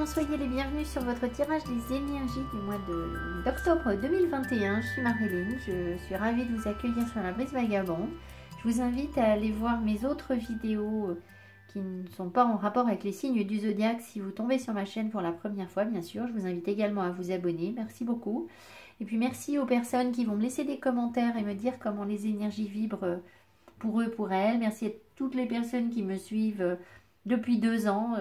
soyez les bienvenus sur votre tirage des énergies du mois d'octobre 2021. Je suis Marilyn, je suis ravie de vous accueillir sur la Brise Vagabonde. Je vous invite à aller voir mes autres vidéos qui ne sont pas en rapport avec les signes du zodiaque si vous tombez sur ma chaîne pour la première fois, bien sûr. Je vous invite également à vous abonner, merci beaucoup. Et puis merci aux personnes qui vont me laisser des commentaires et me dire comment les énergies vibrent pour eux, pour elles. Merci à toutes les personnes qui me suivent depuis 2 ans,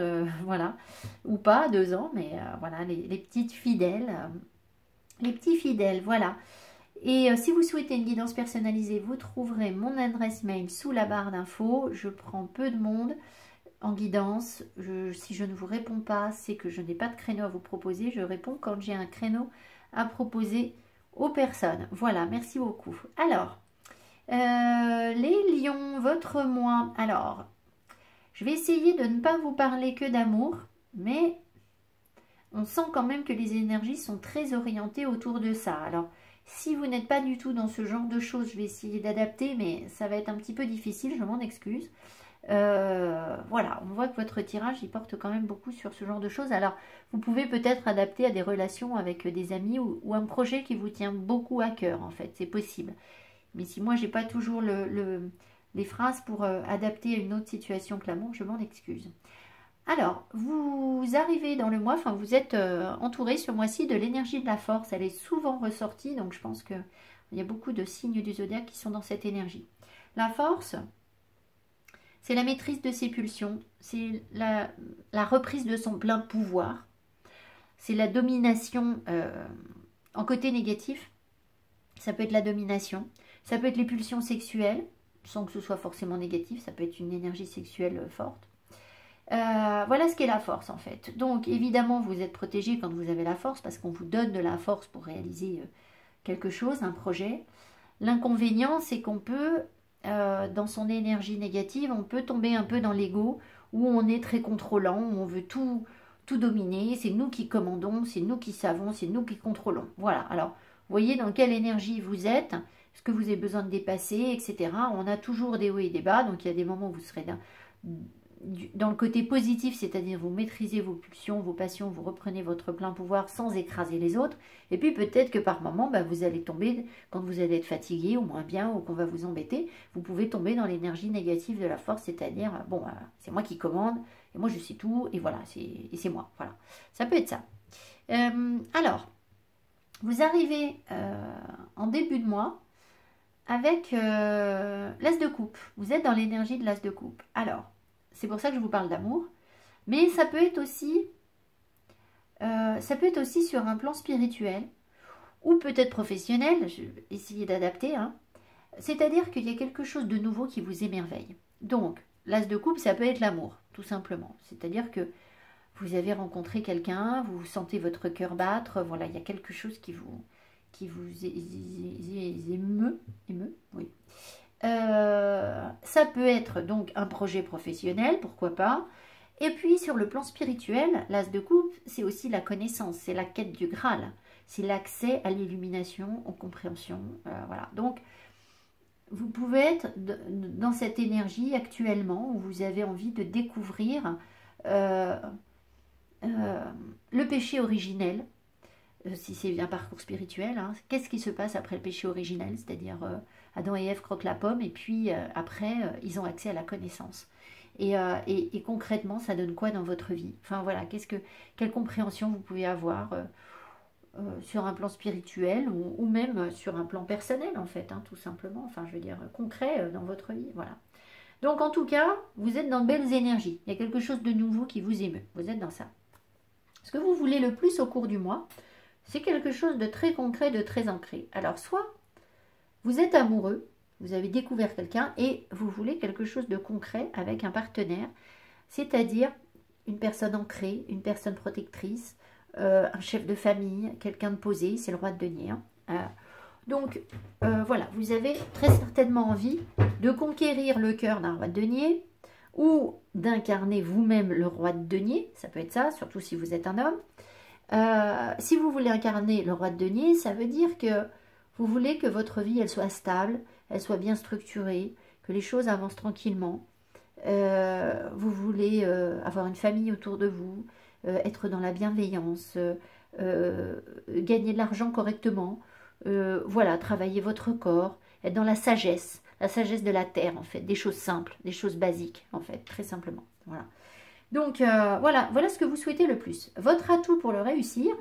voilà, ou pas 2 ans, mais voilà, les petites fidèles, les petits fidèles, voilà. Et si vous souhaitez une guidance personnalisée, vous trouverez mon adresse mail sous la barre d'infos. Je prends peu de monde en guidance. Si je ne vous réponds pas, c'est que je n'ai pas de créneau à vous proposer. Je réponds quand j'ai un créneau à proposer aux personnes. Voilà, merci beaucoup. Alors, les lions, votre mois, alors... Je vais essayer de ne pas vous parler que d'amour, mais on sent quand même que les énergies sont très orientées autour de ça. Alors, si vous n'êtes pas du tout dans ce genre de choses, je vais essayer d'adapter, mais ça va être un petit peu difficile, je m'en excuse. Voilà, on voit que votre tirage, il porte quand même beaucoup sur ce genre de choses. Alors, vous pouvez peut-être adapter à des relations avec des amis ou un projet qui vous tient beaucoup à cœur, en fait, c'est possible. Mais si moi, j'ai pas toujours les phrases pour adapter à une autre situation que l'amour, je m'en excuse. Alors, vous arrivez dans le mois, enfin vous êtes entouré ce mois-ci de l'énergie de la force. Elle est souvent ressortie, donc je pense qu'il y a beaucoup de signes du zodiaque qui sont dans cette énergie. La force, c'est la maîtrise de ses pulsions, c'est la reprise de son plein pouvoir, c'est la domination en côté négatif. Ça peut être la domination, ça peut être les pulsions sexuelles, sans que ce soit forcément négatif, ça peut être une énergie sexuelle forte. Voilà ce qu'est la force en fait. Donc évidemment vous êtes protégé quand vous avez la force parce qu'on vous donne de la force pour réaliser quelque chose, un projet. L'inconvénient c'est qu'on peut, dans son énergie négative, on peut tomber un peu dans l'ego où on est très contrôlant, où on veut tout dominer, c'est nous qui commandons, c'est nous qui savons, c'est nous qui contrôlons. Voilà, alors vous voyez dans quelle énergie vous êtes, ce que vous avez besoin de dépasser, etc. On a toujours des hauts et des bas, donc il y a des moments où vous serez dans le côté positif, c'est-à-dire vous maîtrisez vos pulsions, vos passions, vous reprenez votre plein pouvoir sans écraser les autres. Et puis peut-être que par moment, vous allez tomber, quand vous allez être fatigué ou moins bien, ou qu'on va vous embêter, vous pouvez tomber dans l'énergie négative de la force, c'est-à-dire, bon, c'est moi qui commande, et moi je sais tout, et voilà, c'est moi. Voilà, ça peut être ça. Alors, vous arrivez en début de mois, avec l'as de coupe. Vous êtes dans l'énergie de l'as de coupe. Alors, c'est pour ça que je vous parle d'amour. Mais ça peut être aussi sur un plan spirituel ou peut-être professionnel. Je vais essayer d'adapter. Hein. C'est-à-dire qu'il y a quelque chose de nouveau qui vous émerveille. Donc, l'as de coupe, ça peut être l'amour, tout simplement. C'est-à-dire que vous avez rencontré quelqu'un, vous sentez votre cœur battre. Voilà, il y a quelque chose qui vous émeut, oui. Ça peut être donc un projet professionnel, pourquoi pas. Et puis sur le plan spirituel, l'as de coupe, c'est aussi la connaissance, c'est la quête du Graal, c'est l'accès à l'illumination, aux compréhensions, voilà. Donc vous pouvez être dans cette énergie actuellement où vous avez envie de découvrir le péché originel. Si c'est un parcours spirituel, hein, qu'est-ce qui se passe après le péché originel, c'est-à-dire Adam et Ève croquent la pomme et puis après ils ont accès à la connaissance. Et concrètement, ça donne quoi dans votre vie? Enfin voilà, quelle compréhension vous pouvez avoir sur un plan spirituel ou même sur un plan personnel en fait, hein, tout simplement. Enfin je veux dire concret dans votre vie, voilà. Donc en tout cas, vous êtes dans de belles énergies. Il y a quelque chose de nouveau qui vous émeut. Vous êtes dans ça. Ce que vous voulez le plus au cours du mois, c'est quelque chose de très concret, de très ancré. Alors, soit vous êtes amoureux, vous avez découvert quelqu'un et vous voulez quelque chose de concret avec un partenaire, c'est-à-dire une personne ancrée, une personne protectrice, un chef de famille, quelqu'un de posé, c'est le roi de denier. Hein. Donc, voilà, vous avez très certainement envie de conquérir le cœur d'un roi de denier ou d'incarner vous-même le roi de denier, ça peut être ça, surtout si vous êtes un homme. Si vous voulez incarner le roi de denier, ça veut dire que vous voulez que votre vie elle soit stable, elle soit bien structurée, que les choses avancent tranquillement. Vous voulez avoir une famille autour de vous, être dans la bienveillance, gagner de l'argent correctement, voilà, travailler votre corps, être dans la sagesse de la terre en fait, des choses simples, des choses basiques en fait, très simplement. Voilà. Donc voilà ce que vous souhaitez le plus. Votre atout pour le réussir,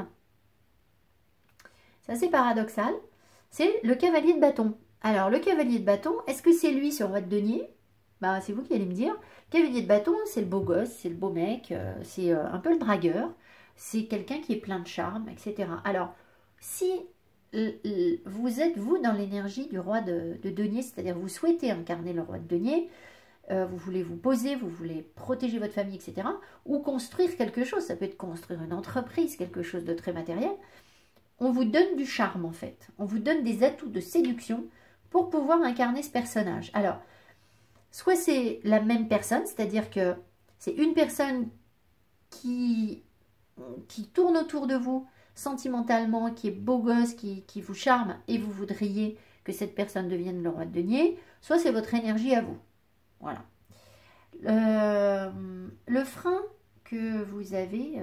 c'est assez paradoxal, c'est le cavalier de bâton. Alors le cavalier de bâton, est-ce que c'est lui sur votre denier? Bah, c'est vous qui allez me dire. Le cavalier de bâton, c'est le beau gosse, c'est le beau mec, c'est un peu le dragueur, c'est quelqu'un qui est plein de charme, etc. Alors, si vous êtes, vous, dans l'énergie du roi de denier, c'est-à-dire vous souhaitez incarner le roi de denier, vous voulez vous poser, vous voulez protéger votre famille, etc. Ou construire quelque chose, ça peut être construire une entreprise, quelque chose de très matériel. On vous donne du charme, en fait. On vous donne des atouts de séduction pour pouvoir incarner ce personnage. Alors, soit c'est la même personne, c'est-à-dire que c'est une personne qui tourne autour de vous sentimentalement, qui est beau gosse, qui vous charme, et vous voudriez que cette personne devienne le roi de denier, soit c'est votre énergie à vous. Voilà. Le frein que vous avez,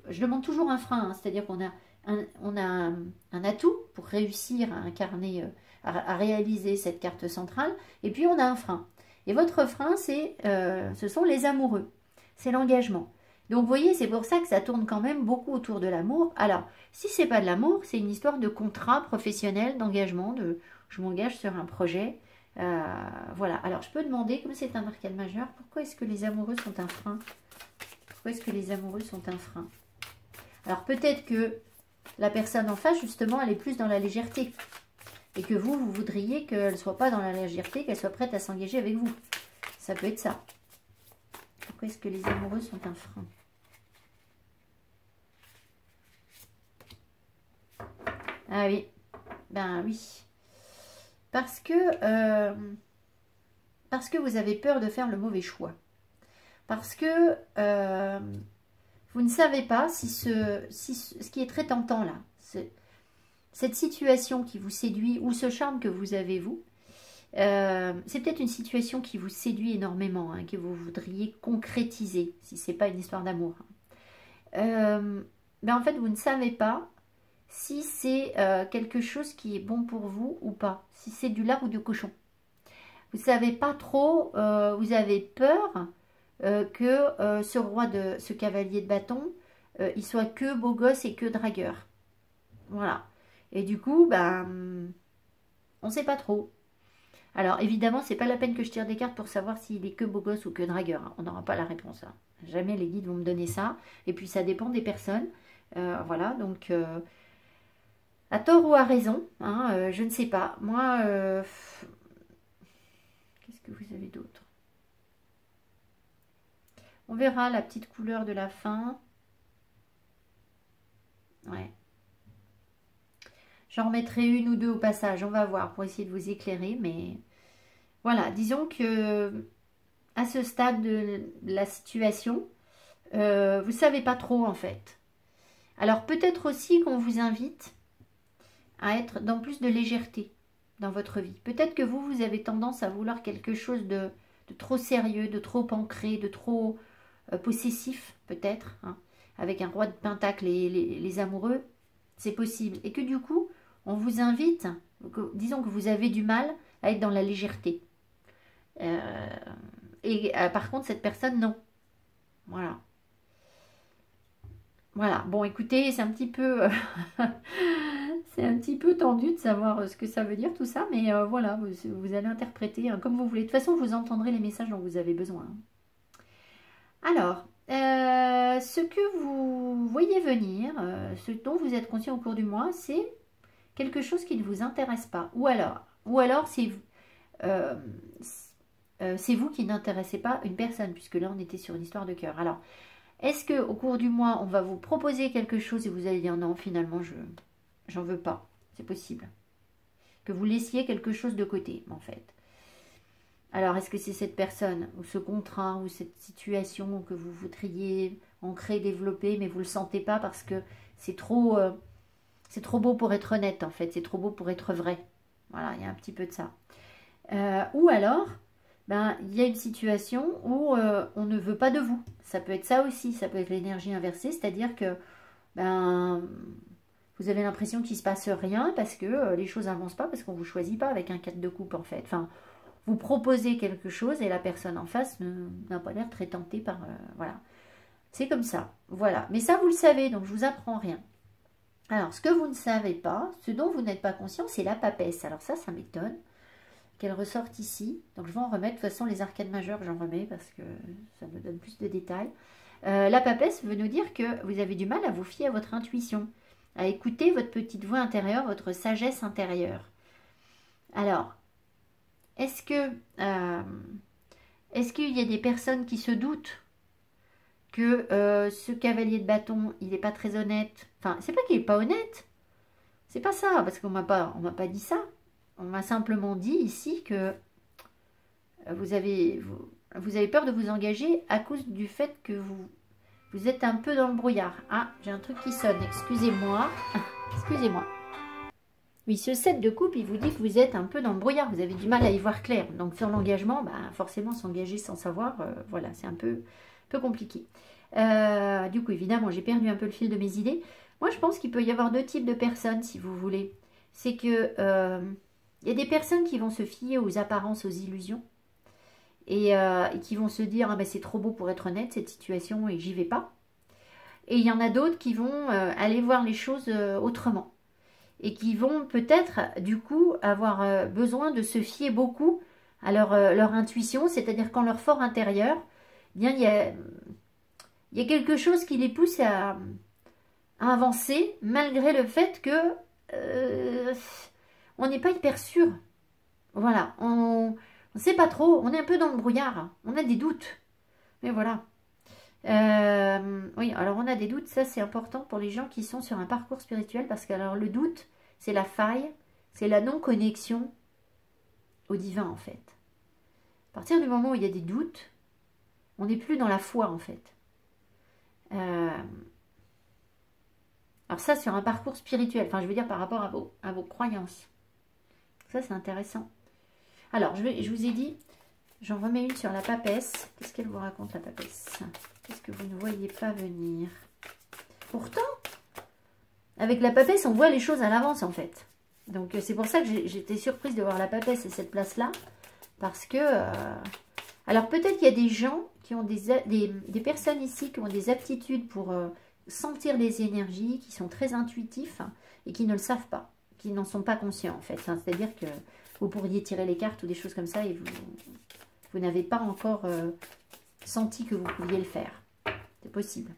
je demande toujours un frein, hein, c'est-à-dire qu'on a un atout pour réussir à incarner, à réaliser cette carte centrale, et puis on a un frein. Et votre frein, ce sont les amoureux, c'est l'engagement. Donc vous voyez, c'est pour ça que ça tourne quand même beaucoup autour de l'amour. Alors, si c'est pas de l'amour, c'est une histoire de contrat professionnel, d'engagement, je m'engage sur un projet. Voilà, alors je peux demander, comme c'est un arcane majeur, pourquoi est-ce que les amoureux sont un frein? Pourquoi est-ce que les amoureux sont un frein? Alors peut-être que la personne en face, justement, elle est plus dans la légèreté. Et que vous voudriez qu'elle ne soit pas dans la légèreté, qu'elle soit prête à s'engager avec vous. Ça peut être ça. Pourquoi est-ce que les amoureux sont un frein? Ah oui, ben oui. Parce que vous avez peur de faire le mauvais choix. Parce que vous ne savez pas si ce qui est très tentant là, cette situation qui vous séduit ou ce charme que vous avez vous, c'est peut-être une situation qui vous séduit énormément, hein, que vous voudriez concrétiser, si ce n'est pas une histoire d'amour. Ben en fait, vous ne savez pas si c'est quelque chose qui est bon pour vous ou pas, si c'est du lard ou du cochon. Vous ne savez pas trop, vous avez peur que ce cavalier de bâton, il soit que beau gosse et que dragueur. Voilà. Et du coup, ben, on ne sait pas trop. Alors, évidemment, c'est pas la peine que je tire des cartes pour savoir s'il est que beau gosse ou que dragueur. Hein. On n'aura pas la réponse. Hein. Jamais les guides vont me donner ça. Et puis, ça dépend des personnes. Voilà, donc, à tort ou à raison, hein, je ne sais pas. Moi, qu'est-ce que vous avez d'autre? On verra la petite couleur de la fin. Ouais. J'en remettrai une ou deux au passage, on va voir, pour essayer de vous éclairer. Mais voilà, disons que à ce stade de la situation, vous ne savez pas trop en fait. Alors peut-être aussi qu'on vous invite à être dans plus de légèreté dans votre vie. Peut-être que vous avez tendance à vouloir quelque chose de trop sérieux, de trop ancré, de trop possessif peut-être, hein, avec un roi de pentacle et les amoureux, c'est possible. Et que du coup, on vous invite, disons que vous avez du mal à être dans la légèreté. Par contre, cette personne, non. Voilà. Voilà. Bon, écoutez, c'est un petit peu... c'est un petit peu tendu de savoir ce que ça veut dire tout ça, mais voilà, vous allez interpréter hein, comme vous voulez. De toute façon, vous entendrez les messages dont vous avez besoin. Alors, ce que vous voyez venir, ce dont vous êtes conscient au cours du mois, c'est quelque chose qui ne vous intéresse pas. Ou alors c'est vous qui n'intéressez pas une personne, puisque là on était sur une histoire de cœur. Alors, est-ce qu'au cours du mois, on va vous proposer quelque chose et vous allez dire non, finalement, j'en veux pas. C'est possible. Que vous laissiez quelque chose de côté, en fait. Alors, est-ce que c'est cette personne, ou ce contrat, ou cette situation que vous voudriez ancrer, développer, mais vous ne le sentez pas parce que c'est trop beau pour être honnête, en fait. C'est trop beau pour être vrai. Voilà, il y a un petit peu de ça. Ou alors, ben, il y a une situation où on ne veut pas de vous. Ça peut être ça aussi, ça peut être l'énergie inversée, c'est-à-dire que ben, vous avez l'impression qu'il ne se passe rien parce que les choses n'avancent pas, parce qu'on ne vous choisit pas avec un 4 de coupe en fait. Enfin, vous proposez quelque chose et la personne en face n'a pas l'air très tentée par... voilà, c'est comme ça, voilà. Mais ça, vous le savez, donc je vous apprends rien. Alors, ce que vous ne savez pas, ce dont vous n'êtes pas conscient, c'est la papesse. Alors ça m'étonne qu'elle ressorte ici. Donc je vais en remettre, de toute façon les arcades majeures j'en remets parce que ça me donne plus de détails. La papesse veut nous dire que vous avez du mal à vous fier à votre intuition, à écouter votre petite voix intérieure, votre sagesse intérieure. Alors, est-ce qu'il y a des personnes qui se doutent que ce cavalier de bâton, il n'est pas très honnête? Enfin, c'est pas qu'il n'est pas honnête, c'est pas ça, parce qu'on m'a pas dit ça. On m'a simplement dit ici que vous avez peur de vous engager à cause du fait que vous êtes un peu dans le brouillard. Ah, j'ai un truc qui sonne, excusez-moi. Excusez-moi. Oui, ce 7 de coupe, il vous dit que vous êtes un peu dans le brouillard, vous avez du mal à y voir clair. Donc sur l'engagement, bah, forcément s'engager sans savoir, voilà, c'est un peu compliqué. Du coup, évidemment, j'ai perdu un peu le fil de mes idées. Moi, je pense qu'il peut y avoir deux types de personnes, si vous voulez. C'est que il y a des personnes qui vont se fier aux apparences, aux illusions, et qui vont se dire ah ben, c'est trop beau pour être honnête cette situation et j'y vais pas. Et il y en a d'autres qui vont aller voir les choses autrement et qui vont peut-être du coup avoir besoin de se fier beaucoup à leur intuition, c'est-à-dire qu'en leur fort intérieur, eh bien il y a quelque chose qui les pousse à avancer malgré le fait que on n'est pas hyper sûr. Voilà, on ne sait pas trop, on est un peu dans le brouillard, on a des doutes. Mais voilà. Oui, alors on a des doutes, ça c'est important pour les gens qui sont sur un parcours spirituel, parce que alors le doute, c'est la faille, c'est la non-connexion au divin en fait. À partir du moment où il y a des doutes, on n'est plus dans la foi en fait. Alors ça sur un parcours spirituel, enfin je veux dire par rapport à vos croyances. Ça c'est intéressant. Alors je vous ai dit, j'en remets une sur la papesse. Qu'est-ce qu'elle vous raconte la papesse? Qu'est-ce que vous ne voyez pas venir? Pourtant, avec la papesse, on voit les choses à l'avance en fait. Donc c'est pour ça que j'étais surprise de voir la papesse et cette place-là. Parce que... alors peut-être qu'il y a des gens qui ont des personnes ici qui ont des aptitudes pour sentir les énergies, qui sont très intuitifs et qui ne le savent pas, qui n'en sont pas conscients en fait. C'est-à-dire que vous pourriez tirer les cartes ou des choses comme ça et vous n'avez pas encore senti que vous pouviez le faire. C'est possible.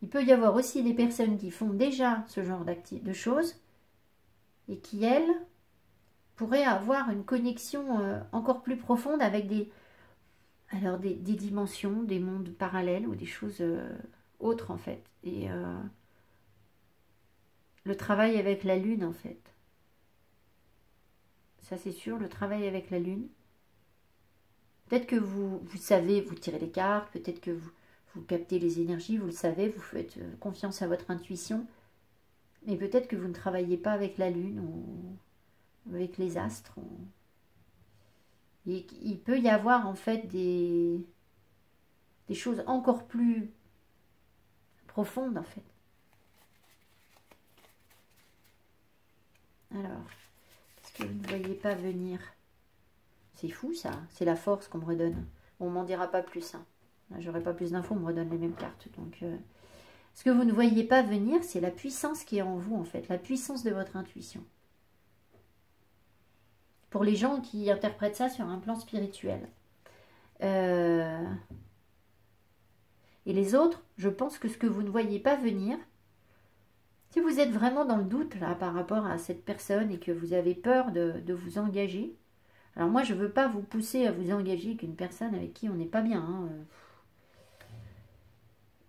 Il peut y avoir aussi des personnes qui font déjà ce genre de choses et qui, elles, pourraient avoir une connexion encore plus profonde avec des dimensions, des mondes parallèles ou des choses autres en fait. Et le travail avec la lune en fait. Ça c'est sûr, le travail avec la lune. Peut-être que vous savez, vous tirez les cartes, peut-être que vous captez les énergies, vous le savez, vous faites confiance à votre intuition. Mais peut-être que vous ne travaillez pas avec la lune ou avec les astres. Et il peut y avoir en fait des choses encore plus profondes en fait. Alors, qu'est-ce que vous ne voyez pas venir? C'est fou ça, c'est la force qu'on me redonne. On m'en dira pas plus. Hein. J'aurai pas plus d'infos, on me redonne les mêmes cartes. Donc, ce que vous ne voyez pas venir, c'est la puissance qui est en vous en fait, la puissance de votre intuition. Pour les gens qui interprètent ça sur un plan spirituel. Et les autres, je pense que ce que vous ne voyez pas venir, si vous êtes vraiment dans le doute là par rapport à cette personne et que vous avez peur de vous engager, alors moi je ne veux pas vous pousser à vous engager avec une personne avec qui on n'est pas bien. Hein.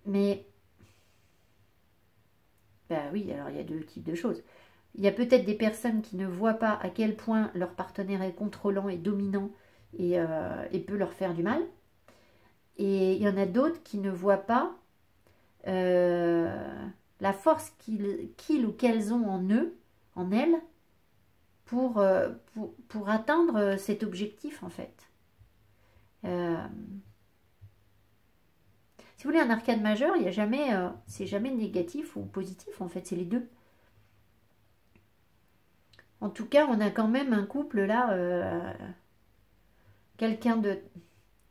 Mais, bah oui, alors il y a deux types de choses. Il y a peut-être des personnes qui ne voient pas à quel point leur partenaire est contrôlant et dominant et peut leur faire du mal. Et il y en a d'autres qui ne voient pas la force qu'ils ou qu'elles ont en eux, en elles, pour atteindre cet objectif, en fait. Si vous voulez, un arcade majeur, il y a jamais, c'est jamais négatif ou positif, en fait, c'est les deux. En tout cas, on a quand même un couple là, quelqu'un de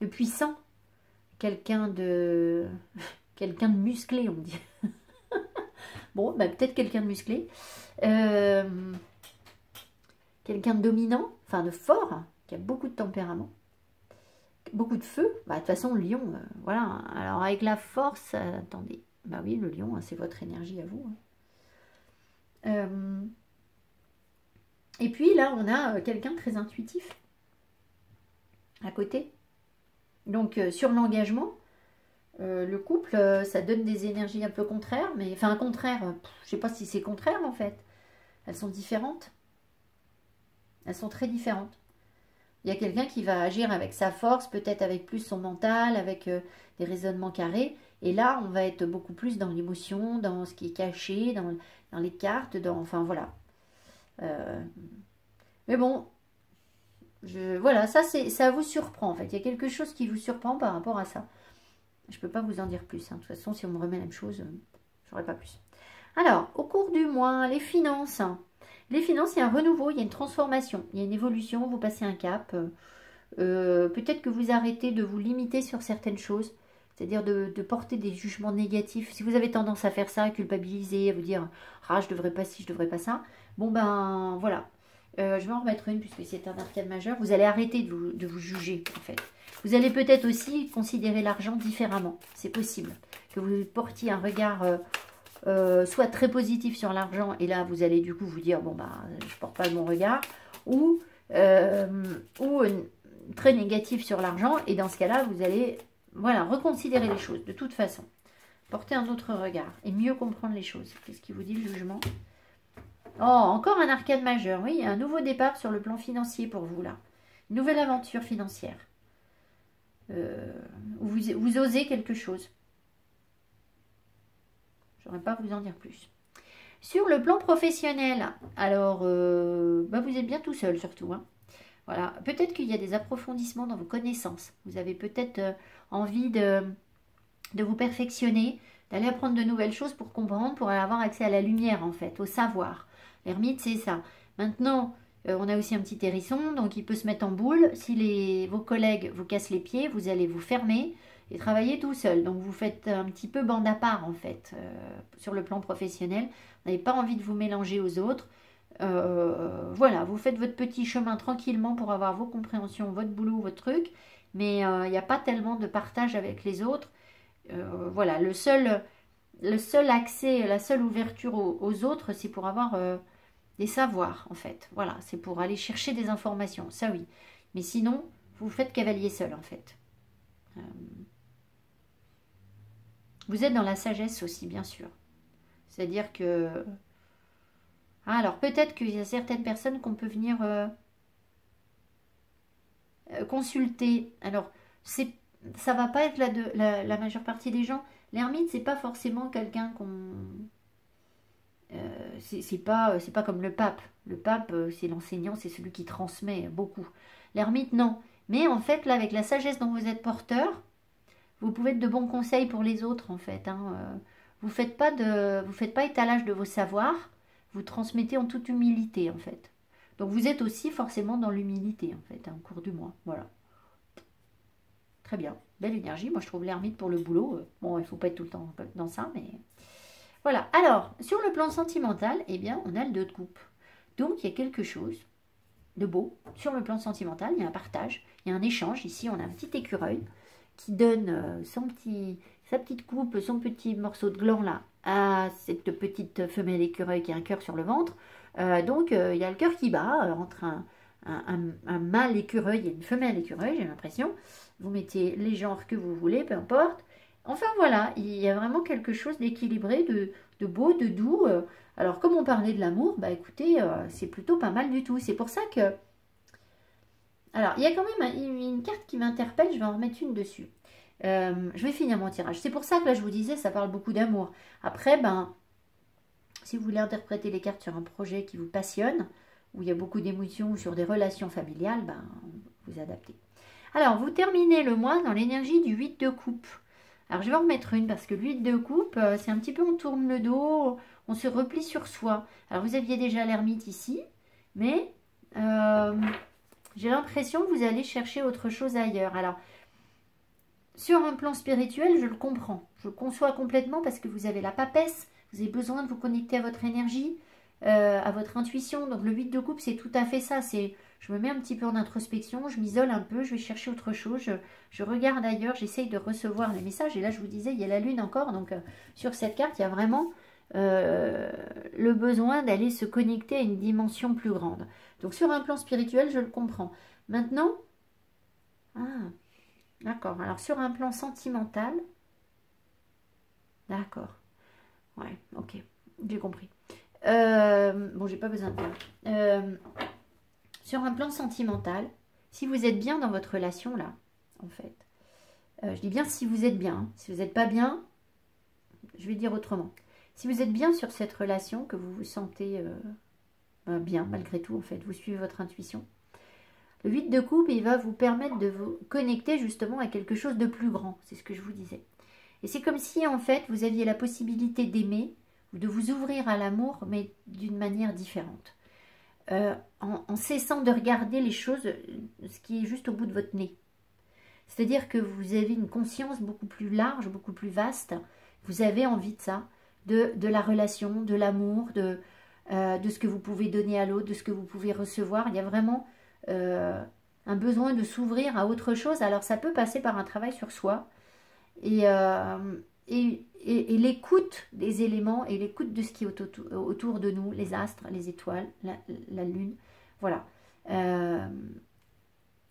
puissant, quelqu'un de musclé, on dit. Bon, bah, peut-être quelqu'un de musclé. Quelqu'un de dominant, enfin de fort, qui a beaucoup de tempérament, beaucoup de feu. Bah, de toute façon, le lion, voilà. Alors, avec la force, attendez. Bah oui, le lion, hein, c'est votre énergie à vous. Hein. Et puis là, on a quelqu'un de très intuitif à côté. Donc, sur l'engagement, le couple, ça donne des énergies un peu contraires. Mais enfin, contraire, je ne sais pas si c'est contraire en fait. Elles sont différentes. Elles sont très différentes. Il y a quelqu'un qui va agir avec sa force, peut-être avec plus son mental, avec des raisonnements carrés. Et là, on va être beaucoup plus dans l'émotion, dans ce qui est caché, dans les cartes, enfin voilà. Mais bon, voilà, ça vous surprend en fait. Il y a quelque chose qui vous surprend par rapport à ça. Je ne peux pas vous en dire plus. Hein. De toute façon, si on me remet la même chose, je n'aurai pas plus. Alors, au cours du mois, les finances. Les finances, il y a un renouveau, il y a une transformation, il y a une évolution, vous passez un cap. Peut-être que vous arrêtez de vous limiter sur certaines choses. C'est-à-dire de porter des jugements négatifs. Si vous avez tendance à faire ça, à culpabiliser, à vous dire « Ah, je devrais pas ci, je devrais pas ça », bon ben, voilà. Je vais en remettre une puisque c'est un arcade majeur. Vous allez arrêter de vous juger, en fait. Vous allez peut-être aussi considérer l'argent différemment. C'est possible. Que vous portiez un regard soit très positif sur l'argent, et là, vous allez du coup vous dire « Bon, bah, je porte pas le bon regard », ou très négatif sur l'argent, et dans ce cas-là, vous allez... Voilà, reconsidérer les choses, de toute façon. Porter un autre regard et mieux comprendre les choses. Qu'est-ce qui vous dit le jugement? Oh, encore un arcade majeur. Oui, un nouveau départ sur le plan financier pour vous, là. Une nouvelle aventure financière. Vous osez quelque chose. Je n'aurais pas à vous en dire plus. Sur le plan professionnel, alors, bah vous êtes bien tout seul, surtout, hein. Voilà, peut-être qu'il y a des approfondissements dans vos connaissances. Vous avez peut-être envie de vous perfectionner, d'aller apprendre de nouvelles choses pour comprendre, pour avoir accès à la lumière en fait, au savoir. L'ermite, c'est ça. Maintenant, on a aussi un petit hérisson, donc il peut se mettre en boule. Si vos collègues vous cassent les pieds, vous allez vous fermer et travailler tout seul. Donc vous faites un petit peu bande à part en fait, sur le plan professionnel. Vous n'avez pas envie de vous mélanger aux autres. Voilà, vous faites votre petit chemin tranquillement pour avoir vos compréhensions, votre boulot, votre truc, mais il n'y a pas tellement de partage avec les autres. Voilà, le seul accès, la seule ouverture aux autres, c'est pour avoir des savoirs, en fait. Voilà, c'est pour aller chercher des informations, ça oui. Mais sinon, vous faites cavalier seul, en fait. Vous êtes dans la sagesse aussi, bien sûr. C'est-à-dire que... Ah, alors peut-être qu'il y a certaines personnes qu'on peut venir consulter. Alors, ça va pas être la majeure partie des gens. L'ermite, c'est pas forcément quelqu'un qu'on... c'est pas comme le pape. Le pape, c'est l'enseignant, c'est celui qui transmet beaucoup. L'ermite, non. Mais en fait, là, avec la sagesse dont vous êtes porteur, vous pouvez être de bons conseils pour les autres, en fait. Hein. Vous faites pas étalage de vos savoirs. Vous transmettez en toute humilité, en fait. Donc, vous êtes aussi forcément dans l'humilité, en fait, hein, au cours du mois. Voilà. Très bien. Belle énergie. Moi, je trouve l'ermite pour le boulot. Bon, il ne faut pas être tout le temps dans ça, mais... Voilà. Alors, sur le plan sentimental, eh bien, on a le 2 de coupe. Donc, il y a quelque chose de beau. Sur le plan sentimental, il y a un partage, il y a un échange. Ici, on a un petit écureuil qui donne sa petite coupe, son petit morceau de gland, là, à cette petite femelle écureuil qui a un cœur sur le ventre. Donc, il y a le cœur qui bat entre un mâle écureuil et une femelle écureuil, j'ai l'impression. Vous mettez les genres que vous voulez, peu importe. Enfin, voilà, il y a vraiment quelque chose d'équilibré, de beau, de doux. Alors, comme on parlait de l'amour, bah écoutez, c'est plutôt pas mal du tout. C'est pour ça que... Alors, il y a quand même une carte qui m'interpelle, je vais en remettre une dessus. Je vais finir mon tirage. C'est pour ça que là, je vous disais, ça parle beaucoup d'amour. Après, ben, si vous voulez interpréter les cartes sur un projet qui vous passionne, où il y a beaucoup d'émotions, sur des relations familiales, ben, vous adaptez. Alors, vous terminez le mois dans l'énergie du 8 de coupe. Alors, je vais en remettre une parce que le 8 de coupe, c'est un petit peu on tourne le dos, on se replie sur soi. Alors, vous aviez déjà l'ermite ici, mais j'ai l'impression que vous allez chercher autre chose ailleurs. Alors, sur un plan spirituel, je le comprends. Je le conçois complètement parce que vous avez la papesse, vous avez besoin de vous connecter à votre énergie, à votre intuition. Donc, le 8 de coupe, c'est tout à fait ça. C'est... Je me mets un petit peu en introspection, je m'isole un peu, je vais chercher autre chose, je regarde ailleurs, j'essaye de recevoir les messages. Et là, je vous disais, il y a la lune encore, donc sur cette carte, il y a vraiment le besoin d'aller se connecter à une dimension plus grande. Donc sur un plan spirituel, je le comprends. Maintenant, d'accord, alors sur un plan sentimental, d'accord, ouais, ok, j'ai compris. Bon, j'ai pas besoin de dire. Sur un plan sentimental, si vous êtes bien dans votre relation là, en fait, je dis bien si vous êtes bien, si vous n'êtes pas bien, je vais dire autrement. Si vous êtes bien sur cette relation, que vous vous sentez bien malgré tout, en fait, vous suivez votre intuition, le 8 de coupe, il va vous permettre de vous connecter justement à quelque chose de plus grand, c'est ce que je vous disais. Et c'est comme si en fait vous aviez la possibilité d'aimer ou de vous ouvrir à l'amour, mais d'une manière différente. En cessant de regarder les choses, ce qui est juste au bout de votre nez. C'est-à-dire que vous avez une conscience beaucoup plus large, beaucoup plus vaste. Vous avez envie de ça, de la relation, de l'amour, de ce que vous pouvez donner à l'autre, de ce que vous pouvez recevoir. Il y a vraiment un besoin de s'ouvrir à autre chose. Alors ça peut passer par un travail sur soi et l'écoute des éléments et l'écoute de ce qui est autour de nous, les astres, les étoiles, la lune, voilà.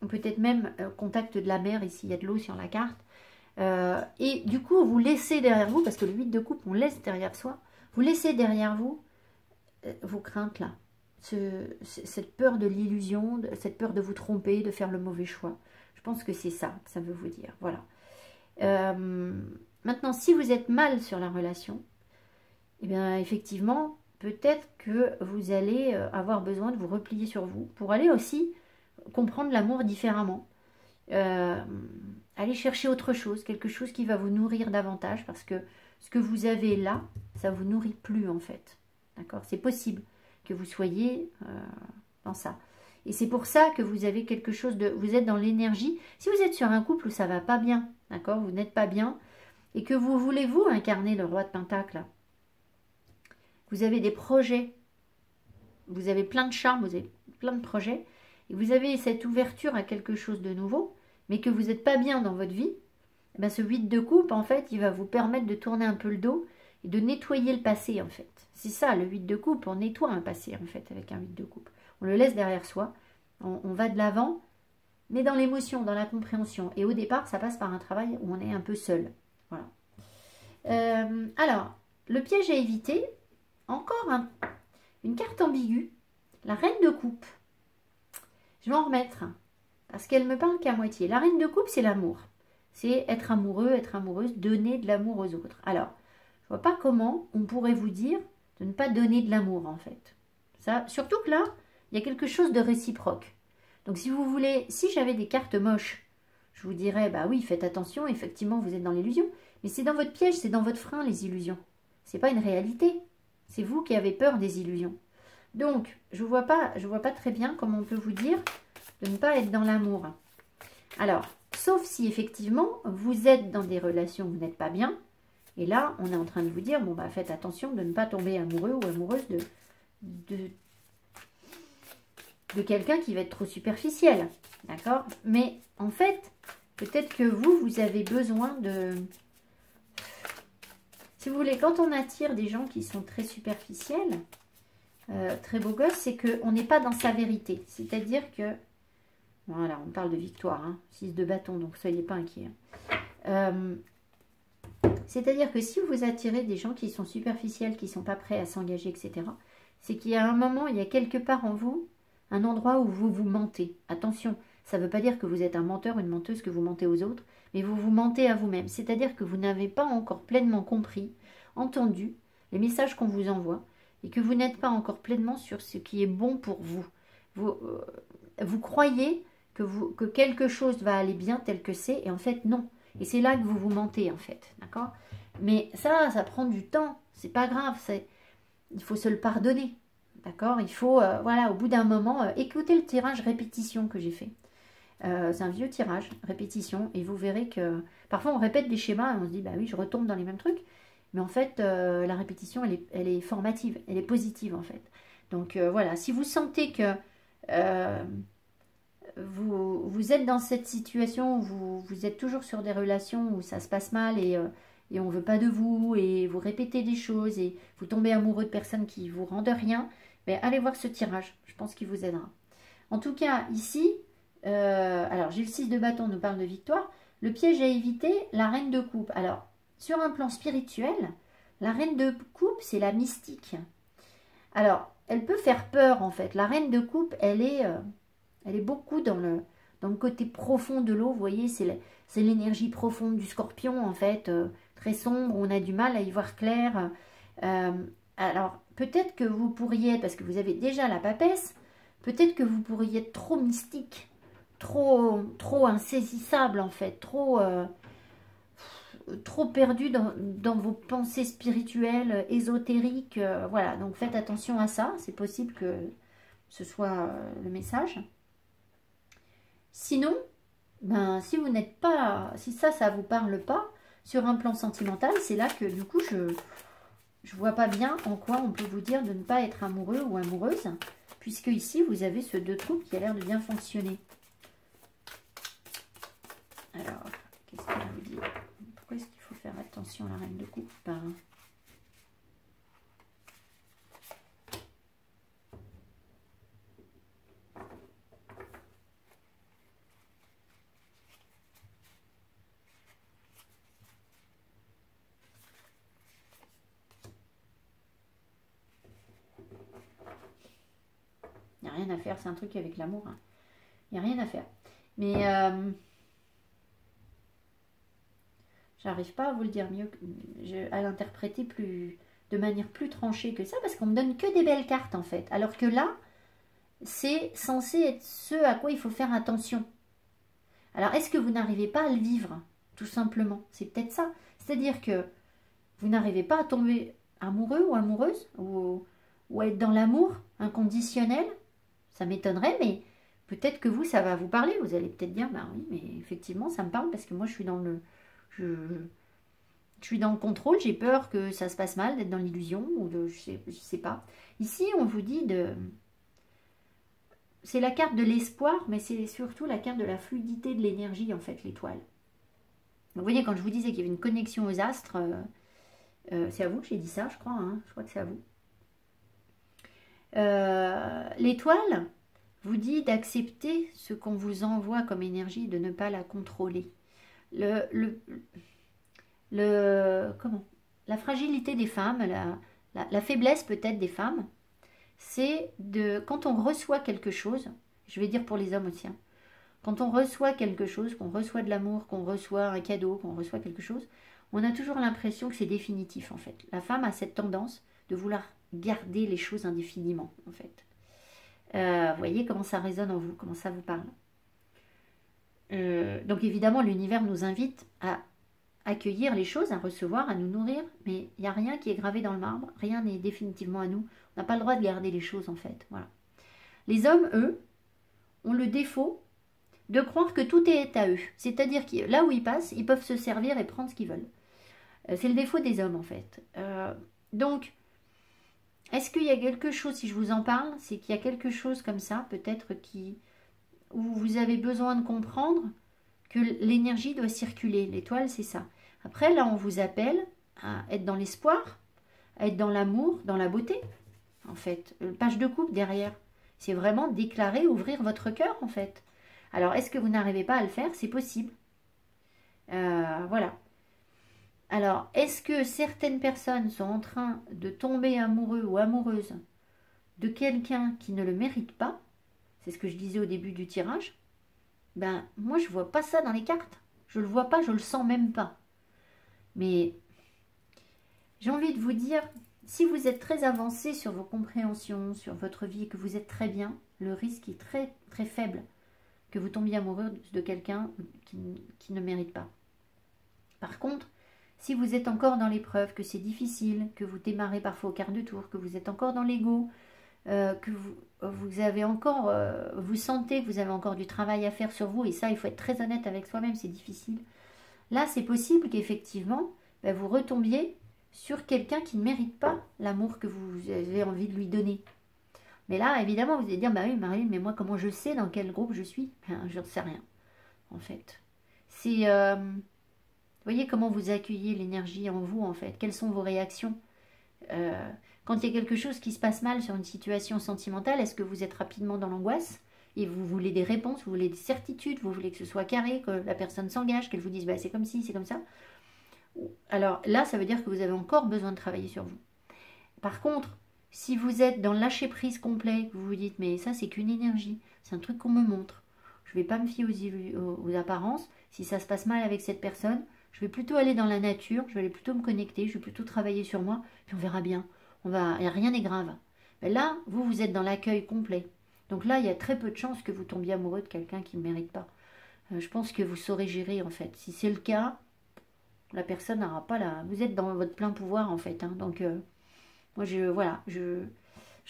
Peut-être même contact de la mer, ici il y a de l'eau sur la carte. Et du coup, vous laissez derrière vous, parce que le 8 de coupe, on laisse derrière soi, vous laissez derrière vous vos craintes là, cette peur de l'illusion, cette peur de vous tromper, de faire le mauvais choix. Je pense que c'est ça que ça veut vous dire, voilà. Maintenant, si vous êtes mal sur la relation, eh bien, effectivement, peut-être que vous allez avoir besoin de vous replier sur vous pour aller aussi comprendre l'amour différemment. Aller chercher autre chose, quelque chose qui va vous nourrir davantage parce que ce que vous avez là, ça ne vous nourrit plus en fait. D'accord? C'est possible que vous soyez dans ça. Et c'est pour ça que vous avez quelque chose de... Vous êtes dans l'énergie. Si vous êtes sur un couple où ça ne va pas bien, d'accord? Vous n'êtes pas bien, et que vous voulez, vous, incarner le roi de Pentacle, vous avez des projets, vous avez plein de charme, vous avez plein de projets, et vous avez cette ouverture à quelque chose de nouveau, mais que vous n'êtes pas bien dans votre vie, eh bien ce 8 de coupe, en fait, il va vous permettre de tourner un peu le dos et de nettoyer le passé, en fait. C'est ça, le 8 de coupe, on nettoie un passé, en fait, avec un 8 de coupe. On le laisse derrière soi, on va de l'avant, mais dans l'émotion, dans la compréhension. Et au départ, ça passe par un travail où on est un peu seul. Voilà. Alors, le piège à éviter, encore une carte ambiguë, la reine de coupe. Je vais en remettre, parce qu'elle me parle qu'à moitié. La reine de coupe, c'est l'amour. C'est être amoureux, être amoureuse, donner de l'amour aux autres. Alors, je ne vois pas comment on pourrait vous dire de ne pas donner de l'amour, en fait. Ça, surtout que là, il y a quelque chose de réciproque. Donc, si vous voulez, si j'avais des cartes moches, je vous dirais, bah oui, faites attention, effectivement, vous êtes dans l'illusion. Mais c'est dans votre piège, c'est dans votre frein, les illusions. Ce n'est pas une réalité. C'est vous qui avez peur des illusions. Donc, je ne vois pas très bien comment on peut vous dire de ne pas être dans l'amour. Alors, sauf si effectivement, vous êtes dans des relations où vous n'êtes pas bien. Et là, on est en train de vous dire, bon, bah, faites attention de ne pas tomber amoureux ou amoureuse de quelqu'un qui va être trop superficiel. D'accord? Mais en fait, peut-être que vous avez besoin de... Si vous voulez, quand on attire des gens qui sont très superficiels, très beaux gosses, c'est qu'on n'est pas dans sa vérité. C'est-à-dire que... Voilà, on parle de victoire, hein, 6 de bâton, donc soyez pas inquiets. C'est-à-dire que si vous attirez des gens qui sont superficiels, qui ne sont pas prêts à s'engager, etc., c'est qu'il y a un moment, il y a quelque part en vous, un endroit où vous vous mentez. Attention, ça ne veut pas dire que vous êtes un menteur ou une menteuse, que vous mentez aux autres, mais vous vous mentez à vous-même. C'est-à-dire que vous n'avez pas encore pleinement compris, entendu les messages qu'on vous envoie, et que vous n'êtes pas encore pleinement sur ce qui est bon pour vous. Vous croyez que quelque chose va aller bien tel que c'est, et en fait, non. Et c'est là que vous vous mentez, en fait, d'accord? Mais ça prend du temps, c'est pas grave, il faut se le pardonner, d'accord? Il faut, voilà, au bout d'un moment, écoutez le tirage répétition que j'ai fait. C'est un vieux tirage, répétition, et vous verrez que parfois on répète des schémas et on se dit, bah oui, je retombe dans les mêmes trucs, mais en fait, la répétition, elle est formative, elle est positive en fait. Donc voilà, si vous sentez que vous êtes dans cette situation où vous êtes toujours sur des relations où ça se passe mal et on ne veut pas de vous, et vous répétez des choses, et vous tombez amoureux de personnes qui vous rendent rien, ben, allez voir ce tirage, je pense qu'il vous aidera. En tout cas, ici, alors j'ai le 6 de bâton, nous parle de victoire. Le piège à éviter, la reine de coupe. Alors, sur un plan spirituel, la reine de coupe, c'est la mystique. Alors, elle peut faire peur en fait. La reine de coupe, elle est beaucoup dans le côté profond de l'eau. Vous voyez, c'est l'énergie profonde du scorpion en fait, très sombre. On a du mal à y voir clair. Alors, peut-être que vous pourriez, parce que vous avez déjà la papesse, peut-être que vous pourriez être trop mystique. Trop insaisissable en fait, trop perdu dans vos pensées spirituelles, ésotériques, voilà, donc faites attention à ça, c'est possible que ce soit le message. Sinon, ben, si vous n'êtes pas, si ça vous parle pas, sur un plan sentimental, c'est là que du coup, je vois pas bien en quoi on peut vous dire de ne pas être amoureux ou amoureuse, puisque ici, vous avez ce 2 de coupe qui a l'air de bien fonctionner. Alors, qu'est-ce qu'elle vous dit? Pourquoi est-ce qu'il faut faire attention à la reine de coupe? Il n'y a rien à faire, c'est un truc avec l'amour. Hein. Il n'y a rien à faire. Mais j'arrive pas à vous le dire mieux, à l'interpréter de manière plus tranchée que ça, parce qu'on me donne que des belles cartes en fait. Alors que là, c'est censé être ce à quoi il faut faire attention. Alors, est-ce que vous n'arrivez pas à le vivre? Tout simplement. C'est peut-être ça. C'est-à-dire que vous n'arrivez pas à tomber amoureux ou amoureuse, ou à être dans l'amour inconditionnel. Ça m'étonnerait, mais peut-être que vous, ça va vous parler. Vous allez peut-être dire, bah oui, mais effectivement, ça me parle parce que moi, je suis dans le... Je suis dans le contrôle, j'ai peur que ça se passe mal, d'être dans l'illusion, ou de... Je sais pas. Ici, on vous dit de... C'est la carte de l'espoir, mais c'est surtout la carte de la fluidité de l'énergie, en fait, l'étoile. Vous voyez, quand je vous disais qu'il y avait une connexion aux astres, c'est à vous que j'ai dit ça, je crois. Hein, je crois que c'est à vous. L'étoile vous dit d'accepter ce qu'on vous envoie comme énergie, de ne pas la contrôler. Comment? La fragilité des femmes, la faiblesse peut-être des femmes, c'est quand on reçoit quelque chose, je vais dire pour les hommes aussi, hein, quand on reçoit quelque chose, qu'on reçoit de l'amour, qu'on reçoit un cadeau, qu'on reçoit quelque chose, on a toujours l'impression que c'est définitif en fait. La femme a cette tendance de vouloir garder les choses indéfiniment en fait. Vous voyez comment ça résonne en vous, comment ça vous parle. Donc évidemment l'univers nous invite à accueillir les choses, à recevoir, à nous nourrir, mais il n'y a rien qui est gravé dans le marbre, rien n'est définitivement à nous. On n'a pas le droit de garder les choses en fait. Voilà. Les hommes, eux, ont le défaut de croire que tout est à eux. C'est-à-dire que là où ils passent, ils peuvent se servir et prendre ce qu'ils veulent. C'est le défaut des hommes en fait. Donc, est-ce qu'il y a quelque chose, si je vous en parle, c'est qu'il y a quelque chose comme ça, peut-être où vous avez besoin de comprendre que l'énergie doit circuler. L'étoile, c'est ça. Après, là, on vous appelle à être dans l'espoir, à être dans l'amour, dans la beauté, en fait. Page de coupe derrière. C'est vraiment déclarer, ouvrir votre cœur, en fait. Alors, est-ce que vous n'arrivez pas à le faire? C'est possible. Voilà. Alors, est-ce que certaines personnes sont en train de tomber amoureux ou amoureuses de quelqu'un qui ne le mérite pas? C'est ce que je disais au début du tirage. Ben, moi, je ne vois pas ça dans les cartes. Je ne le vois pas, je ne le sens même pas. Mais j'ai envie de vous dire, Si vous êtes très avancé sur vos compréhensions, sur votre vie, et que vous êtes très bien, le risque est très très faible que vous tombiez amoureux de quelqu'un qui ne mérite pas. Par contre, si vous êtes encore dans l'épreuve, que c'est difficile, que vous démarrez parfois au quart de tour, que vous êtes encore dans l'ego, que vous avez encore, vous sentez que vous avez encore du travail à faire sur vous, et ça, il faut être très honnête avec soi-même, c'est difficile. Là, c'est possible qu'effectivement, vous retombiez sur quelqu'un qui ne mérite pas l'amour que vous avez envie de lui donner. Mais là, évidemment, vous allez dire, bah oui, Marilyn, mais moi, comment je sais dans quel groupe je suis? Je ne sais rien, en fait. C'est, vous voyez comment vous accueillez l'énergie en vous, en fait. Quelles sont vos réactions? Quand il y a quelque chose qui se passe mal sur une situation sentimentale, est-ce que vous êtes rapidement dans l'angoisse? Et vous voulez des réponses, vous voulez des certitudes, vous voulez que ce soit carré, que la personne s'engage, qu'elle vous dise, bah, c'est comme ci, c'est comme ça. Alors là, ça veut dire que vous avez encore besoin de travailler sur vous. Par contre, si vous êtes dans le lâcher-prise complet, que vous vous dites, mais ça, c'est qu'une énergie, c'est un truc qu'on me montre. Je ne vais pas me fier aux apparences. Si ça se passe mal avec cette personne, je vais plutôt aller dans la nature, je vais aller plutôt me connecter, je vais plutôt travailler sur moi, puis on verra bien. Rien n'est grave. Mais là, vous êtes dans l'accueil complet. Donc là, il y a très peu de chances que vous tombiez amoureux de quelqu'un qui ne mérite pas. Je pense que vous saurez gérer, en fait. Si c'est le cas, la personne n'aura pas la... Vous êtes dans votre plein pouvoir, en fait. Hein. Donc, moi, je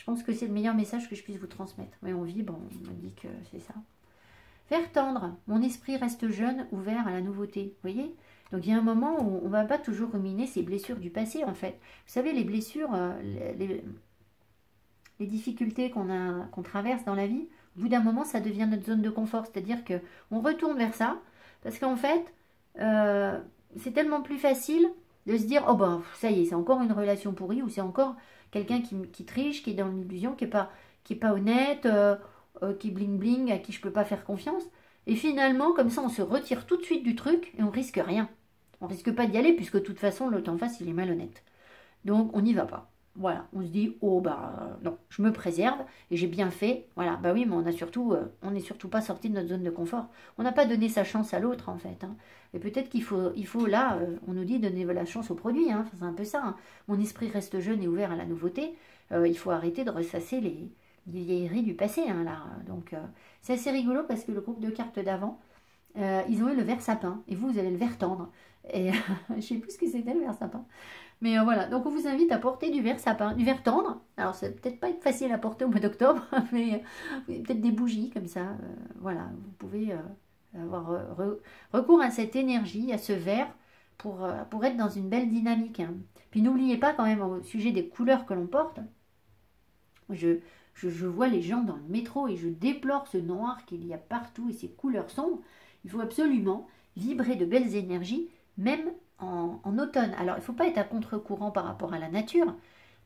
pense que c'est le meilleur message que je puisse vous transmettre. Mais on vibre, on me dit que c'est ça. Vers tendre. Mon esprit reste jeune, ouvert à la nouveauté. Vous voyez? Donc, il y a un moment où on ne va pas toujours ruminer ces blessures du passé, en fait. Vous savez, les blessures, les difficultés qu'on traverse dans la vie, au bout d'un moment, ça devient notre zone de confort. C'est-à-dire qu'on retourne vers ça, parce qu'en fait, c'est tellement plus facile de se dire, oh ben, ça y est, c'est encore une relation pourrie, ou c'est encore quelqu'un qui triche, qui est dans l'illusion, qui est pas honnête, qui bling-bling, à qui je ne peux pas faire confiance. Et finalement, comme ça, on se retire tout de suite du truc, et on risque rien. On risque pas d'y aller, puisque de toute façon, l'autre en face, il est malhonnête. Donc, on n'y va pas. Voilà, on se dit, oh bah non, je me préserve et j'ai bien fait. Voilà, bah oui, mais on n'est surtout pas sorti de notre zone de confort. On n'a pas donné sa chance à l'autre en fait. Hein. Et peut-être qu'il faut là, on nous dit donner la chance au produit. Hein. C'est un peu ça. Hein. Mon esprit reste jeune et ouvert à la nouveauté. Il faut arrêter de ressasser les vieilleries du passé. Hein, là. Donc c'est assez rigolo parce que le groupe de cartes d'avant, ils ont eu le vert sapin et vous avez le vert tendre. Et je ne sais plus ce que c'était le vert sapin. Mais voilà, donc on vous invite à porter du vert sapin, du vert tendre. Alors, ça va peut-être pas être facile à porter au mois d'octobre, mais peut-être des bougies comme ça. Voilà, vous pouvez avoir recours à cette énergie, à ce vert, pour être dans une belle dynamique. Hein. Puis n'oubliez pas quand même au sujet des couleurs que l'on porte. Je vois les gens dans le métro et je déplore ce noir qu'il y a partout et ces couleurs sombres. Il faut absolument vibrer de belles énergies, même en automne. Alors, il ne faut pas être à contre-courant par rapport à la nature,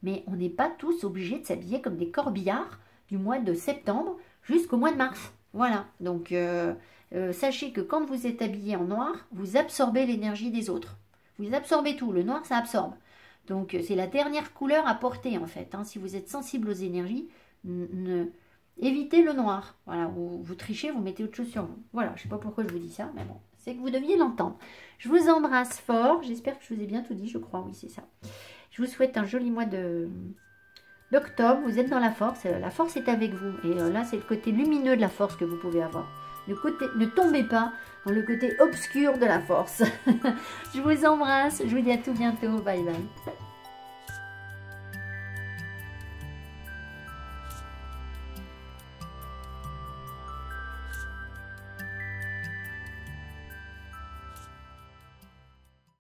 mais on n'est pas tous obligés de s'habiller comme des corbillards du mois de septembre jusqu'au mois de mars. Voilà, donc sachez que quand vous êtes habillé en noir, vous absorbez l'énergie des autres. Vous absorbez tout, le noir, ça absorbe. Donc, c'est la dernière couleur à porter, en fait. Hein. Si vous êtes sensible aux énergies, évitez le noir. Voilà, vous trichez, vous mettez autre chose sur vous. Voilà, je ne sais pas pourquoi je vous dis ça, mais bon. C'est que vous deviez l'entendre. Je vous embrasse fort. J'espère que je vous ai bien tout dit, je crois. Oui, c'est ça. Je vous souhaite un joli mois d'octobre. Vous êtes dans la force. La force est avec vous. Et là, c'est le côté lumineux de la force que vous pouvez avoir. Ne tombez pas dans le côté obscur de la force. Je vous embrasse. Je vous dis à tout bientôt. Bye bye.